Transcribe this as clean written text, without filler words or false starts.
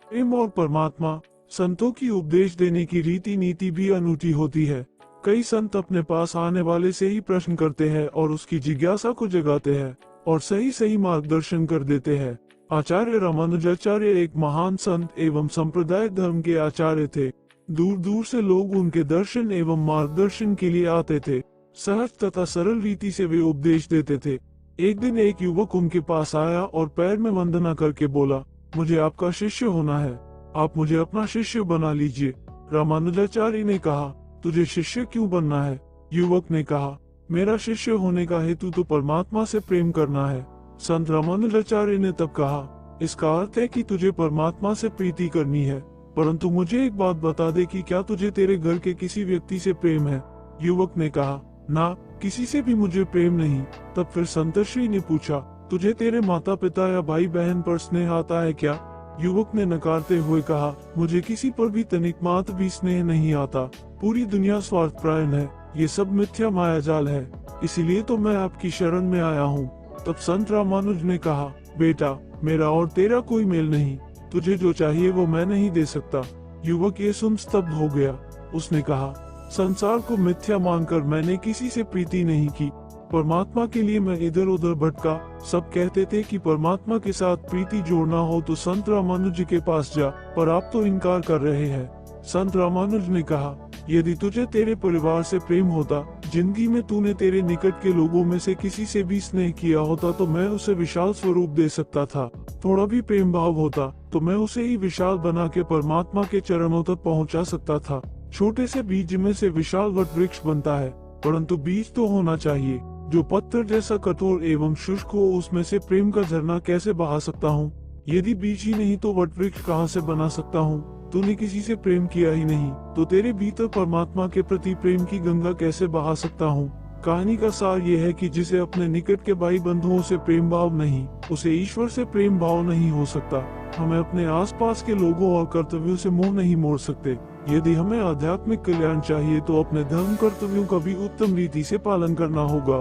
प्रेम और परमात्मा। संतों की उपदेश देने की रीति नीति भी अनूठी होती है। कई संत अपने पास आने वाले से ही प्रश्न करते हैं और उसकी जिज्ञासा को जगाते हैं और सही सही मार्गदर्शन कर देते हैं। आचार्य रामानुजाचार्य एक महान संत एवं संप्रदाय धर्म के आचार्य थे। दूर दूर से लोग उनके दर्शन एवं मार्गदर्शन के लिए आते थे। सहज तथा सरल रीति से वे उपदेश देते थे। एक दिन एक युवक उनके पास आया और पैर में वंदना करके बोला, मुझे आपका शिष्य होना है, आप मुझे अपना शिष्य बना लीजिए। रामानुजाचार्य ने कहा, तुझे शिष्य क्यों बनना है? युवक ने कहा, मेरा शिष्य होने का हेतु तो परमात्मा से प्रेम करना है। संत रामानुजाचार्य ने तब कहा, इसका अर्थ है कि तुझे परमात्मा से प्रीति करनी है, परंतु मुझे एक बात बता दे कि क्या तुझे तेरे घर के किसी व्यक्ति से प्रेम है? युवक ने कहा, ना, किसी से भी मुझे प्रेम नहीं। तब फिर संतश्री ने पूछा, तुझे तेरे माता पिता या भाई बहन पर स्नेह आता है क्या? युवक ने नकारते हुए कहा, मुझे किसी पर भी तनिक मात्र भी स्नेह नहीं आता। पूरी दुनिया स्वार्थपरायण है, ये सब मिथ्या मायाजाल है, इसीलिए तो मैं आपकी शरण में आया हूँ। तब संत रामानुज ने कहा, बेटा, मेरा और तेरा कोई मेल नहीं, तुझे जो चाहिए वो मैं नहीं दे सकता। युवक ये सुन स्तब्ध हो गया। उसने कहा, संसार को मिथ्या मानकर मैंने किसी से प्रीति नहीं की, परमात्मा के लिए मैं इधर उधर भटका। सब कहते थे कि परमात्मा के साथ प्रीति जोड़ना हो तो संत रामानुज के पास जा, पर आप तो इनकार कर रहे हैं। संत रामानुज ने कहा, यदि तुझे तेरे परिवार से प्रेम होता, जिंदगी में तूने तेरे निकट के लोगों में से किसी से भी स्नेह किया होता तो मैं उसे विशाल स्वरूप दे सकता था। थोड़ा भी प्रेम भाव होता तो मैं उसे ही विशाल बना के परमात्मा के चरणों तक पहुंचा सकता था। छोटे से बीज में से विशाल वट वृक्ष बनता है, परंतु बीज तो होना चाहिए। जो पत्थर जैसा कठोर एवं शुष्क हो, उसमें से प्रेम का झरना कैसे बहा सकता हूँ? यदि बीज ही नहीं तो वट वृक्ष कहाँ से बना सकता हूँ? तूने किसी से प्रेम किया ही नहीं तो तेरे भीतर परमात्मा के प्रति प्रेम की गंगा कैसे बहा सकता हूँ? कहानी का सार ये है कि जिसे अपने निकट के भाई बंधुओं से प्रेम भाव नहीं, उसे ईश्वर से प्रेम भाव नहीं हो सकता। हमें अपने आसपास के लोगों और कर्तव्यों से मुंह नहीं मोड़ सकते। यदि हमें आध्यात्मिक कल्याण चाहिए तो अपने धर्म कर्तव्यों का भी उत्तम रीति से पालन करना होगा।